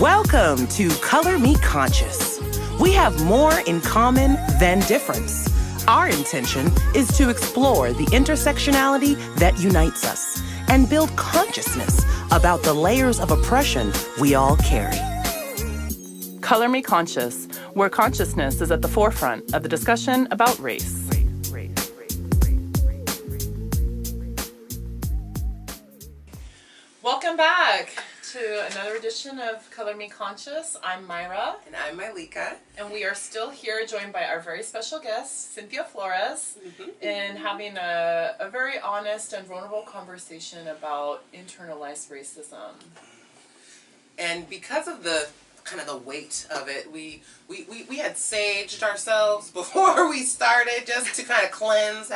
Welcome to Color Me Conscious. We have more in common than difference. Our intention is to explore the intersectionality that unites us and build consciousness about the layers of oppression we all carry. Color Me Conscious, where consciousness is at the forefront of the discussion about race. Welcome back to another edition of Color Me Conscious. I'm Myra. And I'm Mylika. And we are still here joined by our very special guest, Cynthia Flores, in having a very honest and vulnerable conversation about internalized racism. And because of the kind of the weight of it, we had saged ourselves before we started just to kind of cleanse.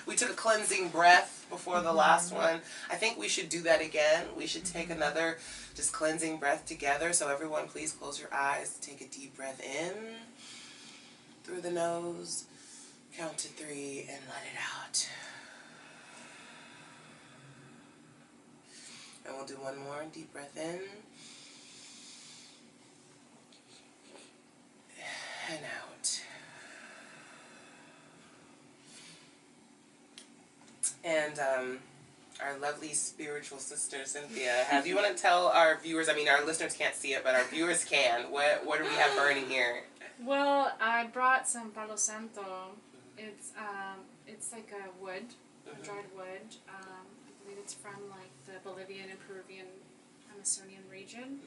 We took a cleansing breath before the last one. I think we should do that again. We should take another just cleansing breath together. So everyone, please close your eyes. Take a deep breath in through the nose. Count to 3 and let it out. And we'll do one more deep breath in. And out. And our lovely spiritual sister Cynthia, do you want to tell our viewers? I mean, our listeners can't see it, but our viewers can. What do we have burning here? Well, I brought some Palo Santo. It's like a wood, a dried wood. I believe it's from like the Bolivian and Peruvian Amazonian region.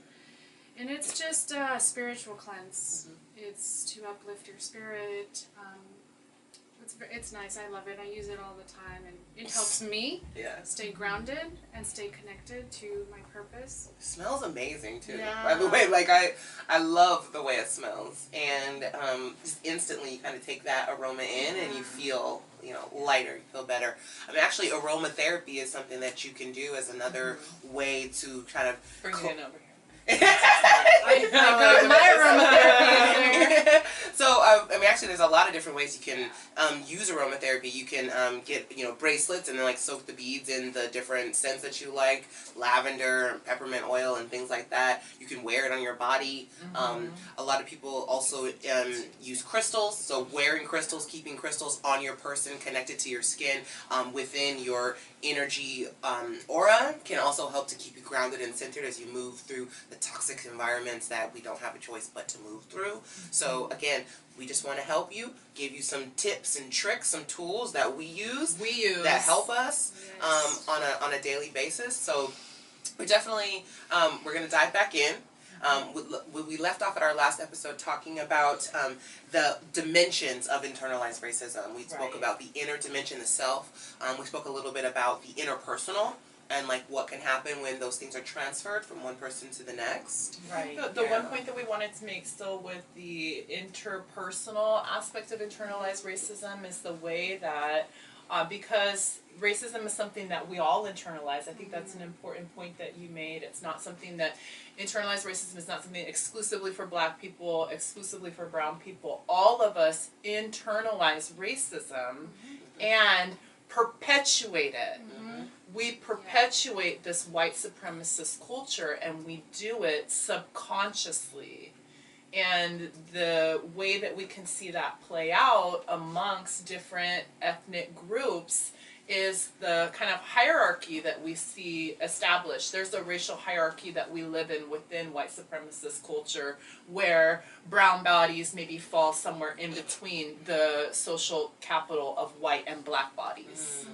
And it's just a spiritual cleanse. It's to uplift your spirit. It's nice. I love it. I use it all the time, and it helps me stay grounded and stay connected to my purpose. It smells amazing too. Yeah. By the way, like I love the way it smells, and just instantly you kind of take that aroma in, and you feel lighter. You feel better. I mean, actually, aromatherapy is something that you can do as another way to kind of Bring it in over here. I got my aromatherapy in there. So, I mean, actually, there's a lot of different ways you can use aromatherapy. You can get, bracelets and then, like, soak the beads in the different scents that you like, lavender, peppermint oil, and things like that. You can wear it on your body. A lot of people also use crystals. So, wearing crystals, keeping crystals on your person, connected to your skin, within your energy aura, can also help to keep you grounded and centered as you move through the toxic environments that we don't have a choice but to move through. So again, we just want to help you, give you some tips and tricks, some tools that we use that help us on a daily basis. So we definitely we're going to dive back in. We left off at our last episode talking about the dimensions of internalized racism. We spoke about the inner dimension, the self. We spoke a little bit about the interpersonal and like what can happen when those things are transferred from one person to the next. Right. The one point that we wanted to make still with the interpersonal aspect of internalized racism is the way that because racism is something that we all internalize. I think that's an important point that you made. It's not something that internalized racism is not something exclusively for Black people, exclusively for brown people. All of us internalize racism and perpetuate it. We perpetuate this white supremacist culture, and we do it subconsciously. And the way that we can see that play out amongst different ethnic groups is the kind of hierarchy that we see established. There's a racial hierarchy that we live in within white supremacist culture where brown bodies maybe fall somewhere in between the social capital of white and Black bodies.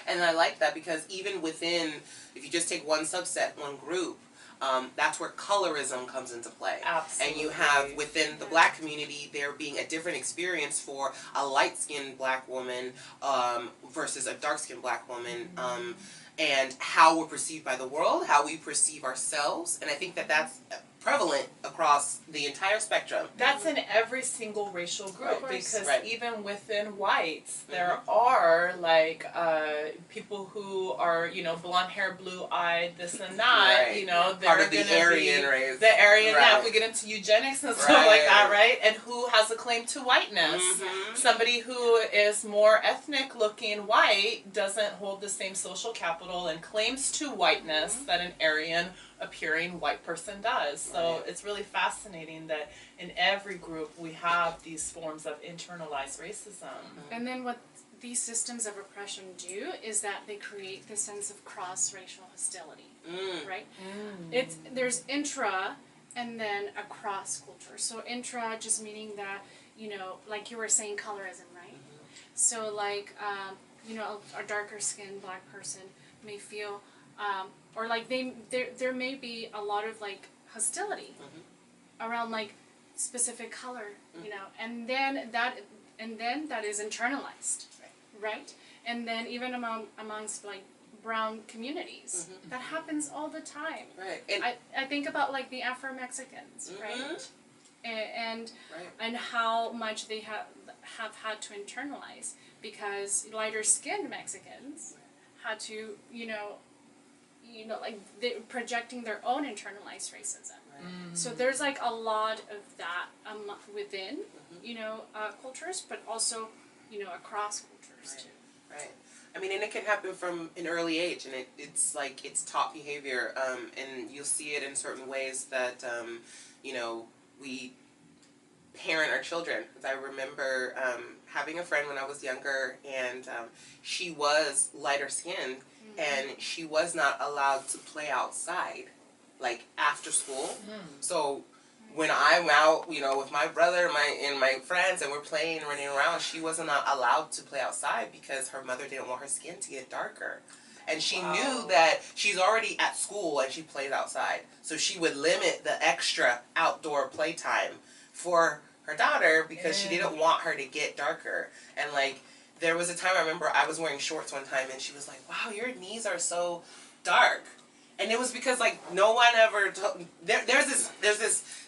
And I like that because even within, if you just take one subset, one group, that's where colorism comes into play. Absolutely. And you have within the Black community there being a different experience for a light-skinned Black woman versus a dark-skinned Black woman, and how we're perceived by the world, how we perceive ourselves, and I think that that's prevalent across the entire spectrum. That's in every single racial group because even within whites there are like people who are blonde hair, blue eyed, this and that. They're part of the Aryan race. The Aryan. Now, if we get into eugenics and stuff like that, right? And who has a claim to whiteness? Somebody who is more ethnic looking white doesn't hold the same social capital capital and claims to whiteness that an Aryan appearing white person does. So it's really fascinating that in every group we have these forms of internalized racism. And then what these systems of oppression do is that they create this sense of cross-racial hostility, right? There's intra and then across culture. So intra just meaning that, you know, like you were saying, colorism, right? So like, you know, a darker skinned black person may feel, or like there may be a lot of like hostility around like specific color, you know, and then that is internalized, right? And then even amongst like brown communities, that happens all the time. Right. I think about like the Afro-Mexicans, right? And how much they have had to internalize, because lighter skinned Mexicans had to, you know, like they're projecting their own internalized racism. So there's like a lot of that within, you know, cultures, but also, you know, across cultures too. Right. I mean, and it can happen from an early age, and it's like it's taught behavior, and you'll see it in certain ways that, you know, we parent our children. Because I remember having a friend when I was younger, and she was lighter skinned, and she was not allowed to play outside, like after school. So when I'm out, you know, with my brother and my friends, and we're playing and running around, she wasn't allowed to play outside because her mother didn't want her skin to get darker. And she knew that she's already at school and she plays outside. So she would limit the extra outdoor playtime for her daughter because she didn't want her to get darker. And like, there was a time I remember I was wearing shorts one time and she was like, "Wow, your knees are so dark." And it was because like no one ever there's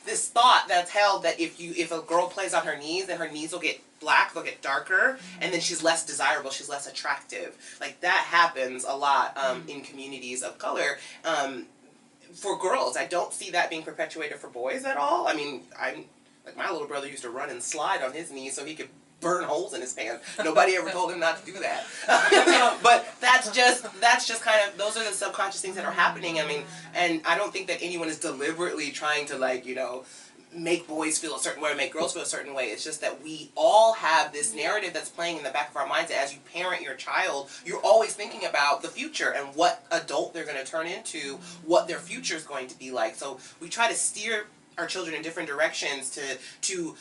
this thought that's held that if a girl plays on her knees, then her knees will get black, they'll get darker, and then she's less desirable, she's less attractive. Like that happens a lot in communities of color. For girls, I don't see that being perpetuated for boys at all. I mean, like my little brother used to run and slide on his knees so he could burn holes in his pants. Nobody ever told him not to do that. But that's just kind of, those are the subconscious things that are happening. I mean, and I don't think that anyone is deliberately trying to, like, you know, make boys feel a certain way or make girls feel a certain way. It's just that we all have this narrative that's playing in the back of our minds that as you parent your child, you're always thinking about the future and what adult they're going to turn into, what their future is going to be like. So we try to steer our children in different directions to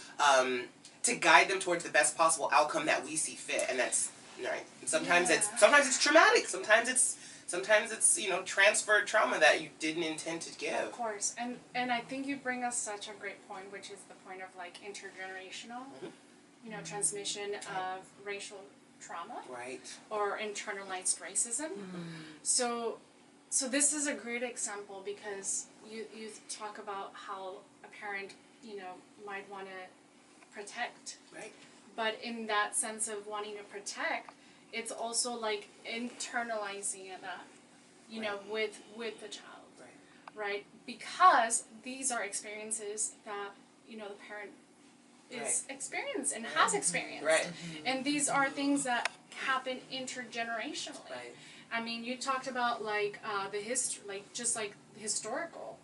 guide them towards the best possible outcome that we see fit, and that's right. And sometimes it's traumatic. Sometimes it's you know, transferred trauma that you didn't intend to give. Of course, and I think you bring us such a great point, which is the point of like intergenerational, you know, transmission of racial trauma, right, or internalized racism. So this is a great example because you talk about how a parent, you know, might want to protect, right, but in that sense of wanting to protect, it's also like internalizing it, you know, with the child, right? Because these are experiences that, you know, the parent is experienced and has experienced, and these are things that happen intergenerationally. I mean, you talked about like the history, like just like historical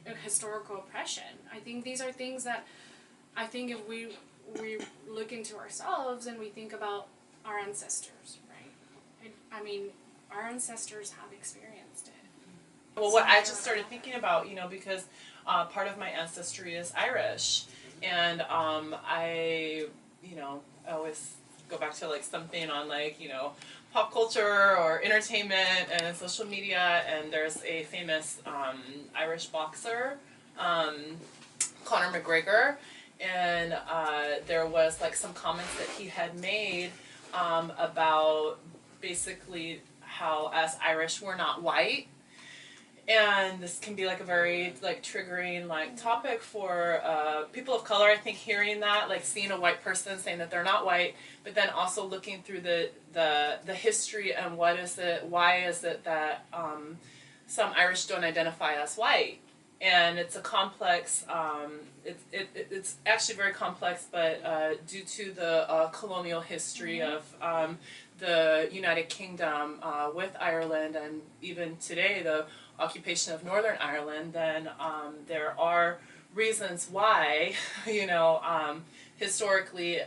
oppression. I think these are things that I think if we look into ourselves and we think about our ancestors, right? I mean, our ancestors have experienced it. Well, what I just started thinking about, you know, because part of my ancestry is Irish, and I, you know, I always go back to like something on like, you know, pop culture or entertainment and social media, and there's a famous Irish boxer, Conor McGregor. And there was like some comments that he had made about basically how us Irish we're not white, and this can be like a very like triggering like topic for people of color. I think hearing that, like seeing a white person saying that they're not white, but then also looking through the history and why is it that some Irish don't identify as white. and it's a complex, it's actually very complex, but due to the colonial history of the United Kingdom with Ireland, and even today the occupation of Northern Ireland, then there are reasons why, you know, historically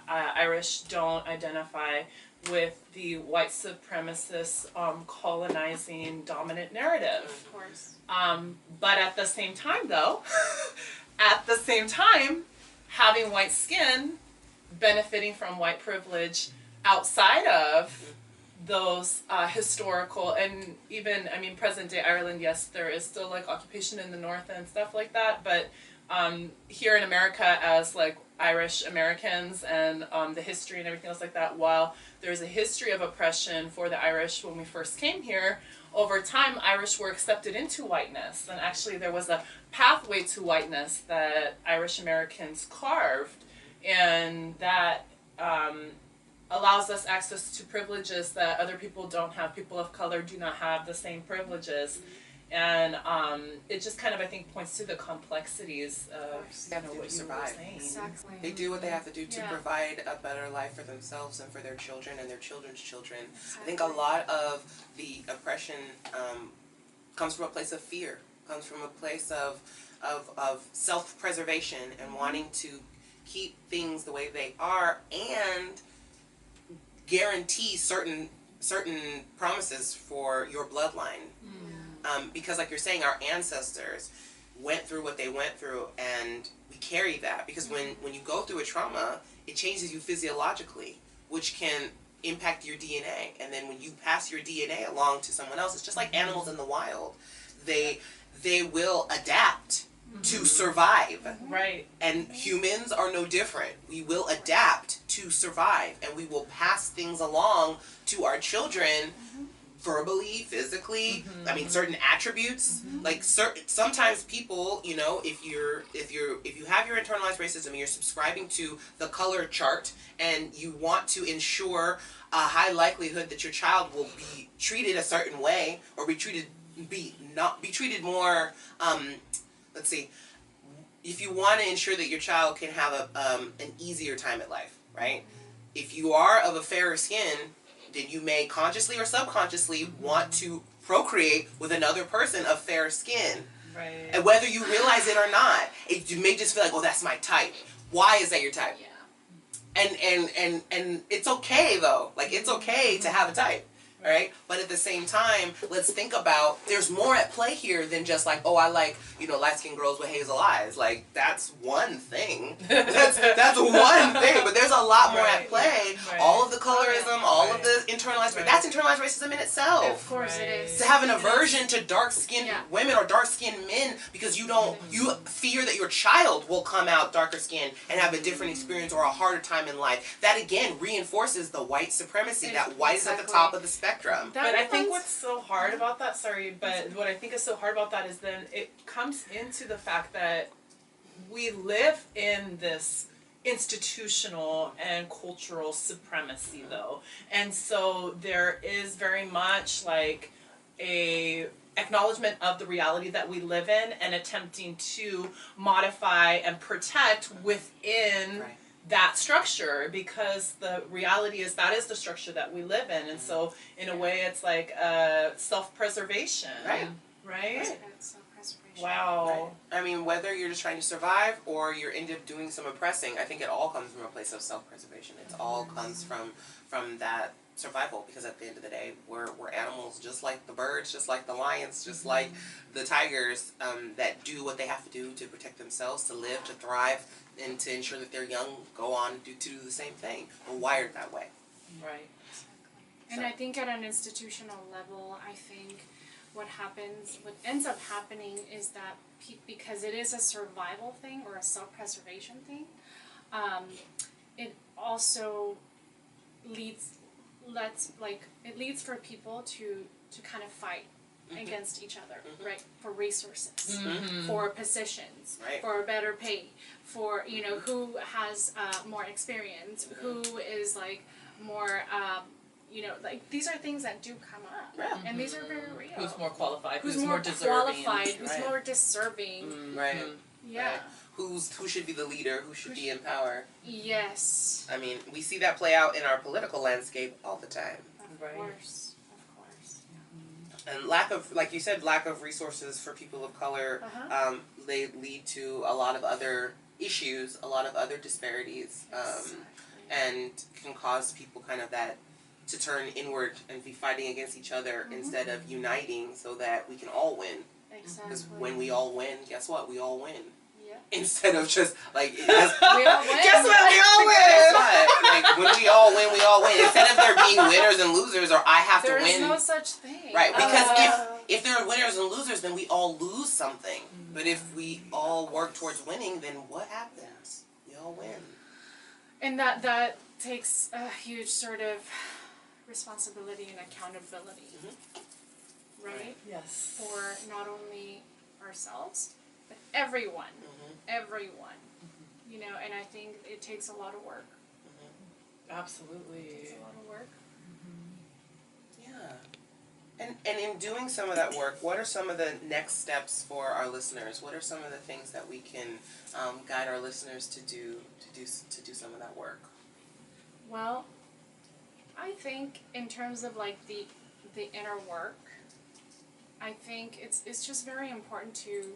Irish don't identify with the white supremacist colonizing dominant narrative. Of course. But at the same time though, at the same time, having white skin, benefiting from white privilege outside of those historical, and even, I mean, present day Ireland, yes, there is still like occupation in the north and stuff like that, but here in America as like Irish Americans and the history and everything else like that, while there's a history of oppression for the Irish when we first came here, over time Irish were accepted into whiteness, and actually there was a pathway to whiteness that Irish Americans carved, and that allows us access to privileges that other people don't have. People of color do not have the same privileges. And it just kind of, I think, points to the complexities of what you were saying. Exactly. They do what they have to do to Yeah. provide a better life for themselves and for their children and their children's children. Exactly. I think a lot of the oppression comes from a place of fear, comes from a place of self-preservation and wanting to keep things the way they are and guarantee certain promises for your bloodline. Because like you're saying, our ancestors went through what they went through, and we carry that. Because when you go through a trauma, it changes you physiologically, which can impact your DNA. And then when you pass your DNA along to someone else, it's just like animals in the wild. They will adapt to survive. Right. And humans are no different. We will adapt to survive, and we will pass things along to our children, verbally, physically. I mean, certain attributes. Like sometimes people, you know, if you have your internalized racism and you're subscribing to the color chart, and you want to ensure a high likelihood that your child will be treated a certain way, or be treated more. Let's see. If you want to ensure that your child can have an easier time at life, right? If you are of a fairer skin, then you may consciously or subconsciously want to procreate with another person of fair skin. Right. And whether you realize it or not, you may just feel like, oh, that's my type. Why is that your type? Yeah. And it's okay though. Like, it's okay to have a type. Right? But at the same time, let's think about, there's more at play here than just like, oh, I like, you know, light-skinned girls with hazel eyes. Like, that's one thing. That's one thing. But there's a lot more at play. Right. All of the colorism, all of the internalized, that's internalized racism in itself. Of course it is. To have an aversion to dark-skinned Yeah. women or dark-skinned men because you fear that your child will come out darker skinned and have a different experience or a harder time in life. That again reinforces the white supremacy. That white is at the top of the spectrum. But I think what's so hard about that, but what I think is so hard about that is then it comes into the fact that we live in this institutional and cultural supremacy though. And so there is very much like a acknowledgement of the reality that we live in and attempting to modify and protect within that structure, because the reality is that is the structure that we live in. And so in a way it's like self-preservation. Right? Self-preservation. Wow. I mean, whether you're just trying to survive or you're end up doing some oppressing, I think it all comes from a place of self-preservation. It all comes from that survival, because at the end of the day, we're animals just like the birds, just like the lions, just like the tigers, that do what they have to do to protect themselves, to live, to thrive, and to ensure that their young go on to do the same thing. We're wired that way. Right. And I think at an institutional level, I think what ends up happening is that because it is a survival thing or a self-preservation thing, it also leads for people to kind of fight against each other, right? For resources, for positions, for better pay, for, you know, who has more experience, who is like more, like these are things that do come up, Yeah. and these are very real. Who's more qualified? Who's more more deserving? qualified? Who's Right. more deserving? Right. Yeah. Right. Who should be the leader? Who should be in power? Yes. I mean, we see that play out in our political landscape all the time. Of course. Of course. And lack of, like you said, lack of resources for people of color, they lead to a lot of other issues, a lot of other disparities, and can cause people kind of that to turn inward and be fighting against each other instead of uniting so that we can all win. Exactly. Because when we all win, guess what? We all win. Yeah. Instead of just like, We all win. guess what? We all win. Guess what? Like when we all win, we all win. Instead of there being winners and losers, or I have to win. There's no such thing. Right, because if there are winners and losers, then we all lose something. But if we all work towards winning, then what happens? We all win. And that takes a huge sort of responsibility and accountability, right? Yes. For not only ourselves, but everyone. Everyone. You know, and I think it takes a lot of work. Absolutely. It takes a lot of work. Yeah. And in doing some of that work, what are some of the next steps for our listeners? What are some of the things that we can guide our listeners to do some of that work? Well, I think in terms of like the inner work, I think it's just very important to,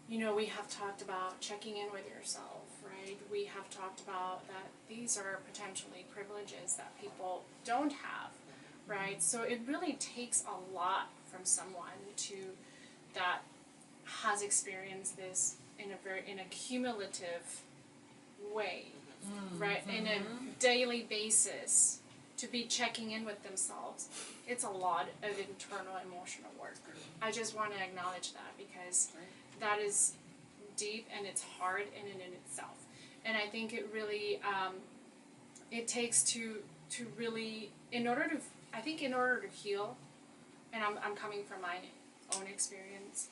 you know, we have talked about checking in with yourself, right? We have talked about that these are potentially privileges that people don't have, right? So it really takes a lot from someone that has experienced this in a cumulative way, right? In a daily basis, to be checking in with themselves. It's a lot of internal emotional work. I just want to acknowledge that because that is deep and it's hard in and in itself. And I think it really, it takes to really, in order to heal, and I'm coming from my own experience,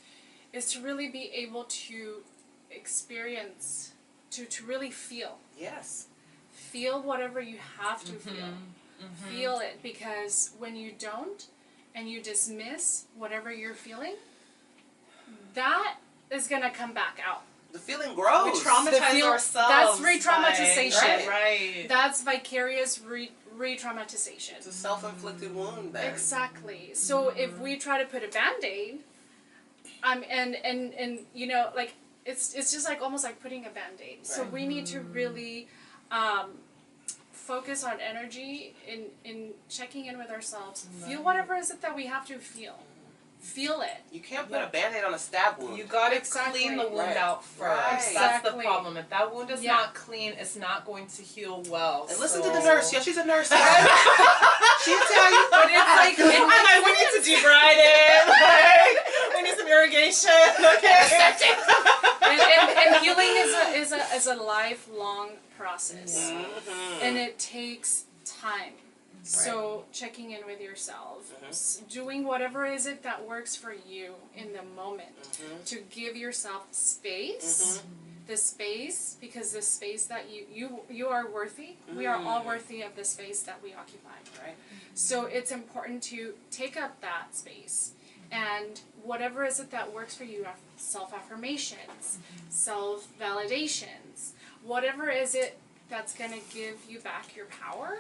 is to really be able to experience, to really feel. Yes. Feel whatever you have to feel. Feel it, because when you don't and you dismiss whatever you're feeling, that is going to come back out. The feeling grows. We traumatize ourselves. That's re-traumatization. Right. That's vicarious re-traumatization. It's a self-inflicted wound then. Exactly. So if we try to put a Band-Aid, and you know, like it's just like almost like putting a Band-Aid. Right. So we need to really focus on energy in checking in with ourselves. Feel whatever is it that we have to feel. Feel it. You can't put a Band-Aid on a stab wound. You gotta clean the wound out first. Right. That's the problem. If that wound is not clean, it's not going to heal well. And listen to the nurse. Yeah, she's a nurse. She'll tell you. But it's like, we need to debride it. Like, we need some irrigation. Okay. and healing is a lifelong process, and it takes time. So checking in with yourself, doing whatever is it that works for you in the moment, to give yourself space, the space, because the space that you are worthy. We are all worthy of the space that we occupy. Right. So it's important to take up that space, and whatever is it that works for you, self-affirmations, self-validations, whatever is it that's going to give you back your power.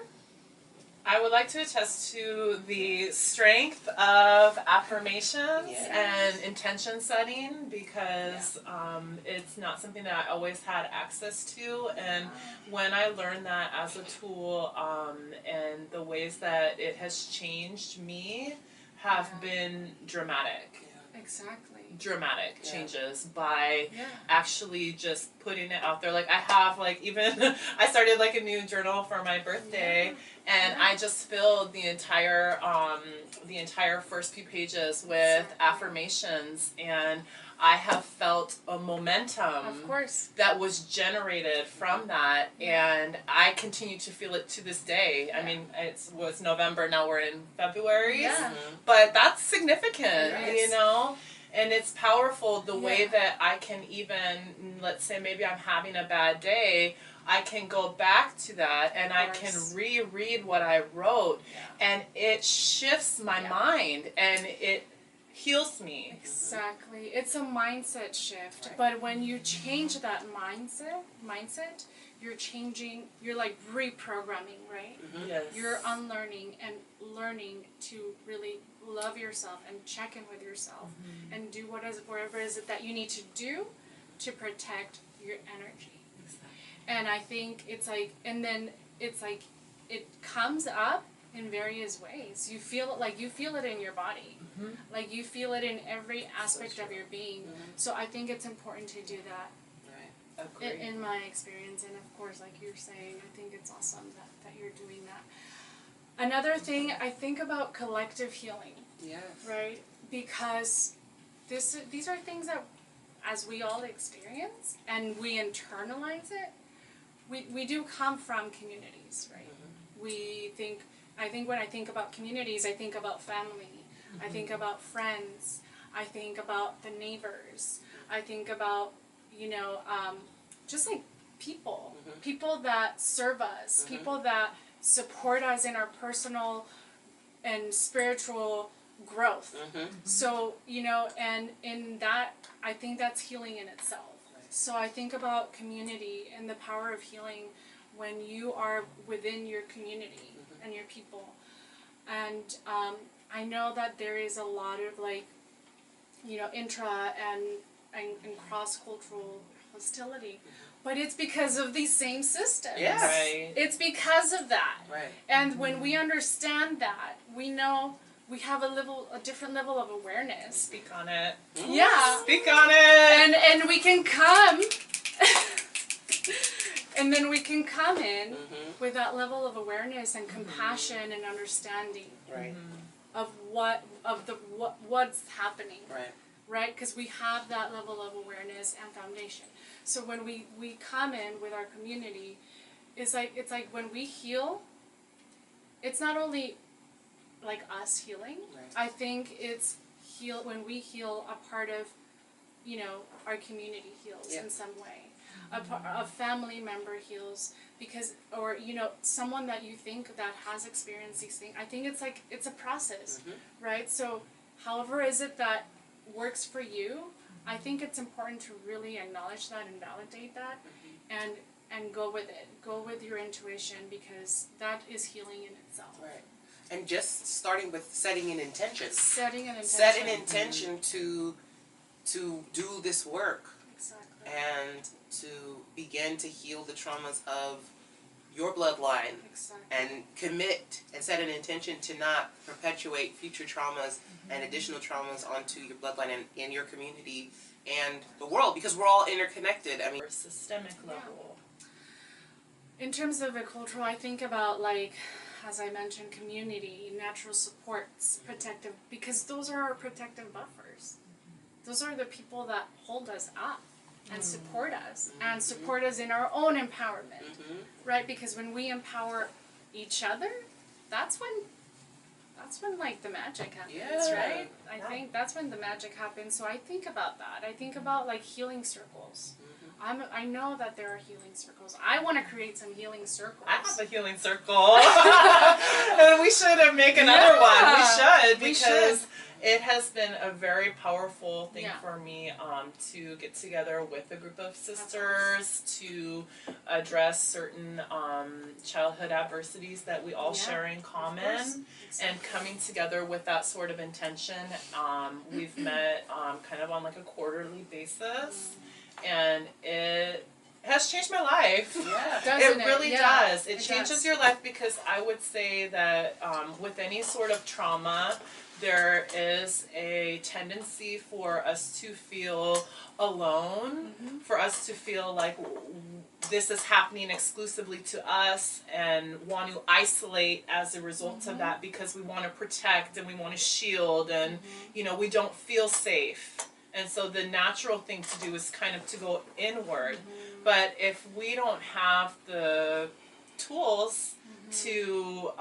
I would like to attest to the strength of affirmations and intention setting, because it's not something that I always had access to, and when I learned that as a tool, and the ways that it has changed me have been dramatic. Exactly. Dramatic changes by actually just putting it out there. Like I have even I started like a new journal for my birthday, and I just filled the entire first few pages with affirmations, and I have felt a momentum that was generated from that, and I continue to feel it to this day. I mean, it was November, now we're in February, but that's significant, you know? And it's powerful the way Yeah. that I can even, let's say maybe I'm having a bad day, I can go back to that and I can reread what I wrote, and it shifts my mind and it heals me. Exactly. It's a mindset shift. Right. But when you change that mindset, you're like reprogramming, right? Yes. You're unlearning and learning to really love yourself and check in with yourself and do whatever is it that you need to do to protect your energy. And I think it's like, and then it's like, it comes up in various ways. You feel it in your body. Like you feel it in every aspect of your being. So I think it's important to do that. Agreed. In my experience, and of course, like you're saying, I think it's awesome that you're doing that. Another thing, I think about collective healing. Yes. Right? Because these are things that, as we all experience, and we internalize it, we do come from communities, right? I think when I think about communities, I think about family, I think about friends, I think about the neighbors, I think about, just like people that serve us, people that support us in our personal and spiritual growth. So, and in that, I think that's healing in itself. So I think about community and the power of healing when you are within your community and your people. And I know that there is a lot of intra and cross-cultural hostility, but it's because of these same systems. Yes. Right. It's because of that. Right. And when we understand that, we know we have a different level of awareness. Speak on it. Yeah. Speak on it. And we can come and then we can come in with that level of awareness and compassion and understanding Right. of what's happening. Right. Right? Because we have that level of awareness and foundation. So when we come in with our community, it's like when we heal, it's not only like us healing. Right. I think it's when we heal, a part of, our community heals in some way. A family member heals because, or someone that you think that has experienced these things. I think it's a process, right? So, however is it that works for you, I think it's important to really acknowledge that and validate that, and go with it. Go with your intuition, because that is healing in itself. Right. And just starting with setting an intention. Setting an intention. Set an intention to do this work. Exactly. And to begin to heal the traumas of your bloodline. Exactly. And commit and set an intention to not perpetuate future traumas and additional traumas onto your bloodline and in your community and the world, because we're all interconnected. I mean, Systemic level. In terms of a cultural, I think about, as I mentioned, community, natural supports, protective, because those are our protective buffers. Those are the people that hold us up and support us, and support us in our own empowerment, right? Because when we empower each other, that's when the magic happens, right? I think that's when the magic happens. So I think about that. I think about healing circles. I know that there are healing circles. I want to create some healing circles. I have a healing circle. We should make another one. We should. It has been a very powerful thing for me to get together with a group of sisters to address certain childhood adversities that we all share in common, and coming together with that sort of intention. We've met kind of on a quarterly basis, and it has changed my life. yeah. It really does. It changes your life, because I would say that with any sort of trauma, there is a tendency for us to feel alone, for us to feel like this is happening exclusively to us, and want to isolate as a result of that, because we want to protect and we want to shield, and we don't feel safe. And so the natural thing to do is kind of to go inward. But if we don't have the tools to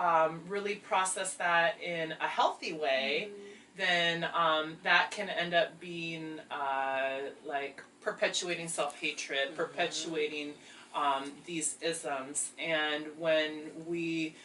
really process that in a healthy way, then that can end up being like perpetuating self-hatred, perpetuating these isms. And when we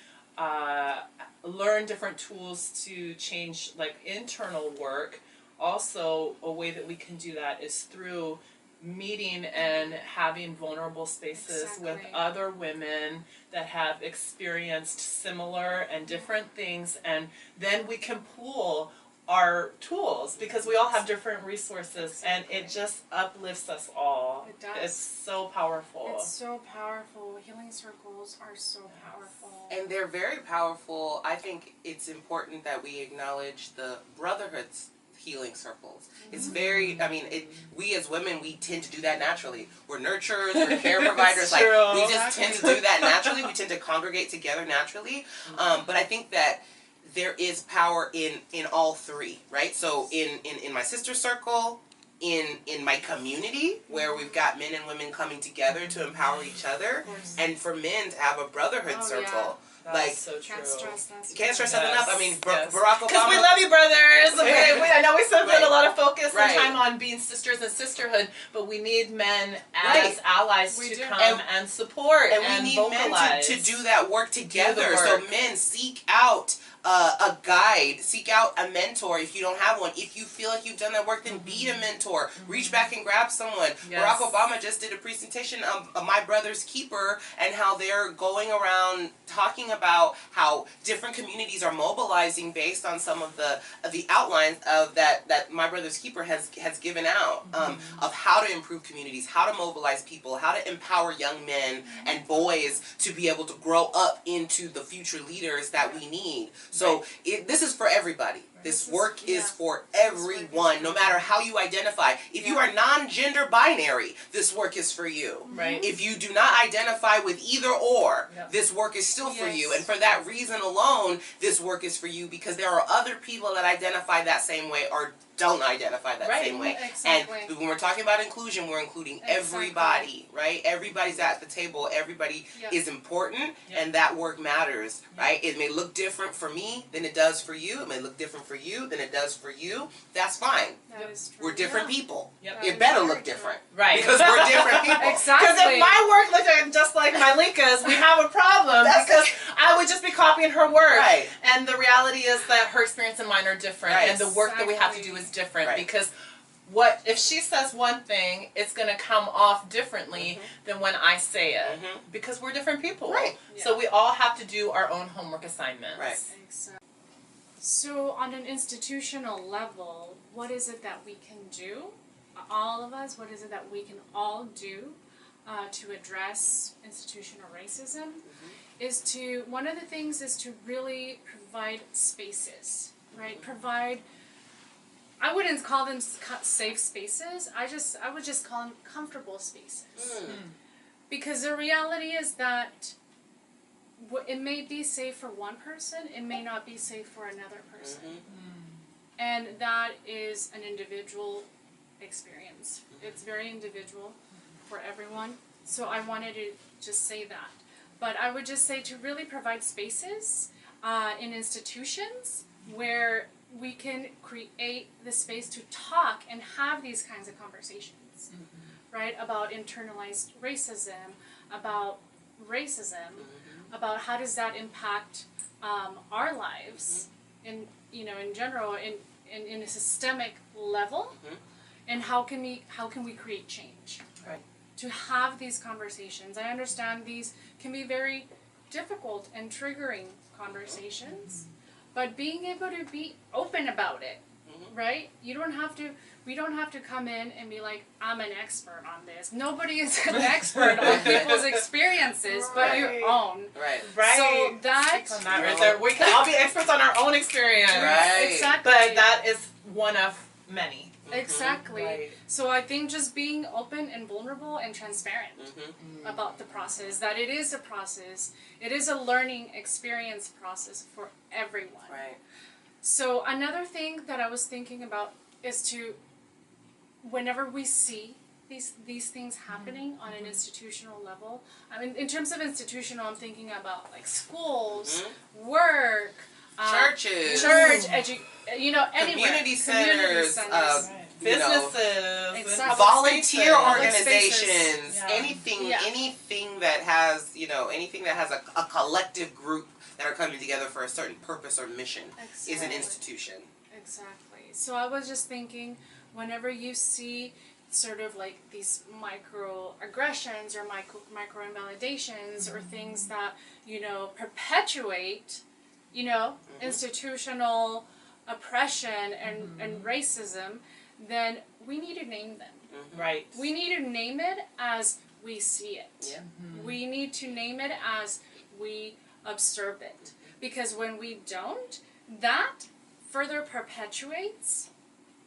learn different tools to change like internal work, also a way that we can do that is through meeting and having vulnerable spaces with other women that have experienced similar and different things, and then we can pool our tools because we all have different resources, and it just uplifts us all. It does. It's so powerful. It's so powerful. Healing circles are so powerful. And they're very powerful. I think it's important that we acknowledge the brotherhood's healing circles. It's very, I mean, we as women, we tend to do that naturally. We're nurturers, we're care providers, like, we just tend to do that naturally. We tend to congregate together naturally. But I think that there is power in all three, right? So in my sister circle, in my community, where we've got men and women coming together to empower each other, and for men to have a brotherhood circle. That's so true. Can't stress that. Can't stress that enough. I mean, Barack Obama. Because we love you, brothers. I know we spend a lot of focus and Right. time on being sisters and sisterhood, but we need men as allies to come and support and we need vocalize. men to do that work together. work. So men, seek out a guide, seek out a mentor if you don't have one. If you feel like you've done that work, then be a mentor. Reach back and grab someone. Yes. Barack Obama just did a presentation of My Brother's Keeper and how they're going around talking about how different communities are mobilizing based on some of the outlines of that My Brother's Keeper has given out, of how to improve communities, how to mobilize people, how to empower young men and boys to be able to grow up into the future leaders that we need. So this is for everybody. This work is for everyone, no matter how you identify. If you are non-gender binary, this work is for you. Right. If you do not identify with either or, this work is still for you. And for that reason alone, this work is for you, because there are other people that identify that same way or don't identify that same way. Exactly. And when we're talking about inclusion, we're including everybody, right? Everybody's at the table. Everybody is important, and that work matters, right? It may look different for me than it does for you. It may look different for you than it does for you. That's fine. That is true. We're different people. Yep. It better look different. Right. Because we're different people. Exactly. Because if my work looked just like Malika's, we have a problem, because I would just be copying her work. Right. And the reality is that her experience and mine are different, Right. and the work that we have to do is different, because what if she says one thing, it's going to come off differently than when I say it, because we're different people. Right. So we all have to do our own homework assignments. Right. So on an institutional level, what is it that we can do, all of us, what is it that we can all do to address institutional racism? Is to, one of the things is to really provide spaces, right? Provide, I wouldn't call them safe spaces, I would just call them comfortable spaces. Because the reality is that it may be safe for one person, it may not be safe for another person. And that is an individual experience. It's very individual for everyone. So I wanted to just say that. But I would just say to really provide spaces in institutions where we can create the space to talk and have these kinds of conversations, right? About internalized racism, about how does that impact our lives in general, in a systemic level, and how can we create change? Right. To have these conversations. I understand these can be very difficult and triggering conversations, but being able to be open about it, right? We don't have to come in and be like, I'm an expert on this. Nobody is an expert on people's experiences but your own. Right. So that, Right there. We can all be experts on our own experience. Right. Exactly. But that is one of many. Exactly. Right. So I think just being open and vulnerable and transparent about the process, that it is a process, it is a learning experience process for everyone. Right. So another thing that I was thinking about is to, whenever we see these things happening on an institutional level, I mean, in terms of institutional, I'm thinking about like schools, work, Churches. anywhere. Community centers, businesses, Exactly. and volunteer public spaces. organizations, Yeah. anything that has, anything that has a collective group that are coming together for a certain purpose or mission is an institution. Exactly. So I was just thinking, whenever you see sort of like these microaggressions or micro invalidations or things that, perpetuate, institutional oppression and racism, then we need to name them. Right. We need to name it as we see it. Yeah. We need to name it as we observe it. Because when we don't, that further perpetuates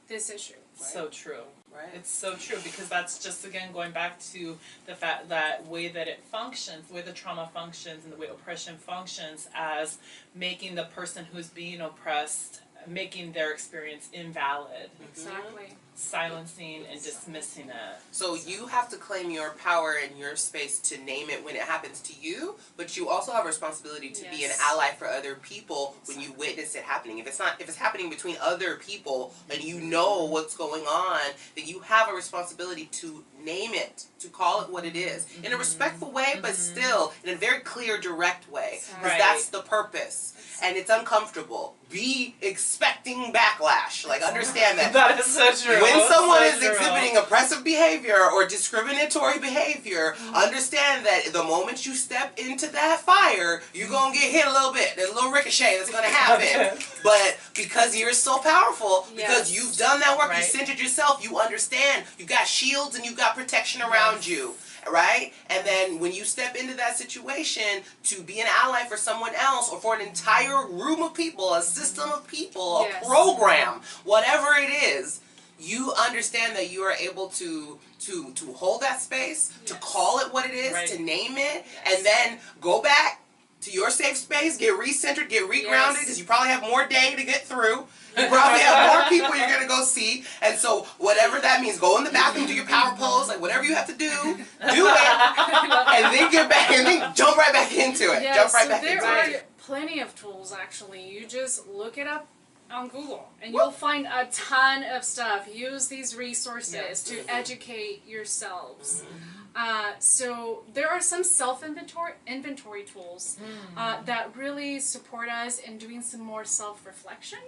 this issue. Right. So true. Right. It's so true, because that's just, again, going back to the fact that way that it functions, the way the trauma functions and the way oppression functions, as making the person who's being oppressed, making their experience invalid, Exactly. silencing and dismissing it. So you have to claim your power and your space to name it when it happens to you, but you also have a responsibility to be an ally for other people when you witness it happening. If it's happening between other people and you know what's going on, then you have a responsibility to name it, to call it what it is, in a respectful way, but still in a very clear, direct way, because that's the purpose. And it's uncomfortable. Be expecting backlash. Like, understand that. That is so true. When someone is exhibiting oppressive behavior or discriminatory behavior, understand that the moment you step into that fire, you're going to get hit a little bit. There's a little ricochet that's going to happen. But because you're so powerful, because you've done that work, you centered yourself, you understand. You got shields and you got protection around you. Right? And then when you step into that situation to be an ally for someone else or for an entire room of people, a system of people, a program, whatever it is, you understand that you are able to hold that space, to call it what it is, to name it, and then go back to your safe space, get recentered, get regrounded, because you probably have more day to get through. You probably have more people you're going to go see. And so whatever that means, go in the bathroom, do your power pose, like whatever you have to do it. And then get back, and then jump right back into it. Jump right back into it. There are plenty of tools, actually. You just look it up on Google, and you'll find a ton of stuff. Use these resources to educate yourselves. So there are some self-inventory tools that really support us in doing some more self-reflection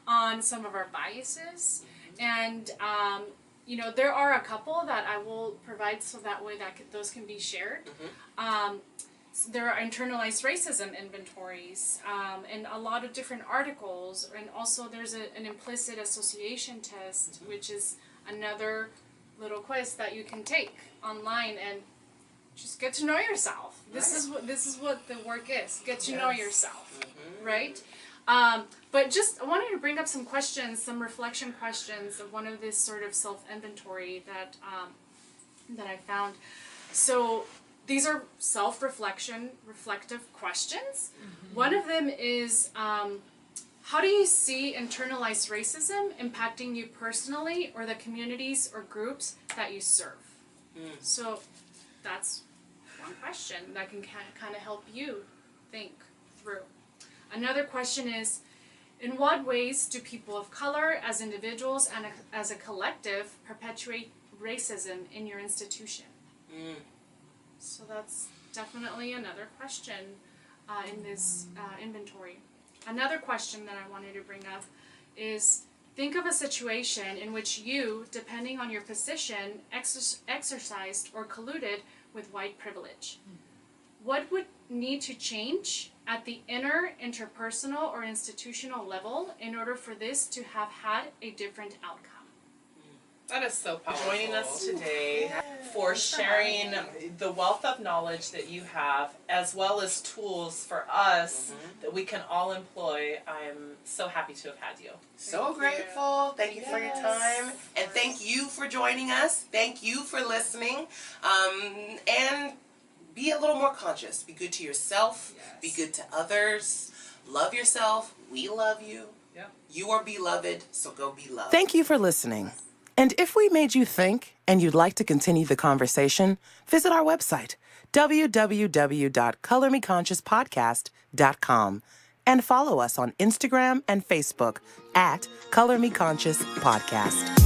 on some of our biases. And there are a couple that I will provide so that way that those can be shared. So there are internalized racism inventories and a lot of different articles, and also there's an implicit association test, which is another little quiz that you can take online and just get to know yourself. This is what the work is. Get to know yourself, right? But just I wanted to bring up some questions, some reflection questions of one of this sort of self-inventory that I found. So these are reflective questions. One of them is, how do you see internalized racism impacting you personally or the communities or groups that you serve? So that's one question that can kind of help you think through. Another question is, in what ways do people of color as individuals and as a collective perpetuate racism in your institution? So that's definitely another question in this inventory. Another question that I wanted to bring up is, think of a situation in which you, depending on your position, exercised or colluded with white privilege. What would need to change at the interpersonal or institutional level in order for this to have had a different outcome? That is so powerful. Joining us today for sharing the wealth of knowledge that you have, as well as tools for us that we can all employ. I'm so happy to have had you. So grateful. Thank you for your time. And thank you for joining us. Thank you for listening. And be a little more conscious. Be good to yourself. Be good to others. Love yourself. We love you. You are beloved, so go be loved. Thank you for listening. And if we made you think and you'd like to continue the conversation, visit our website, www.colormeconsciouspodcast.com. and follow us on Instagram and Facebook at Color Me Conscious Podcast.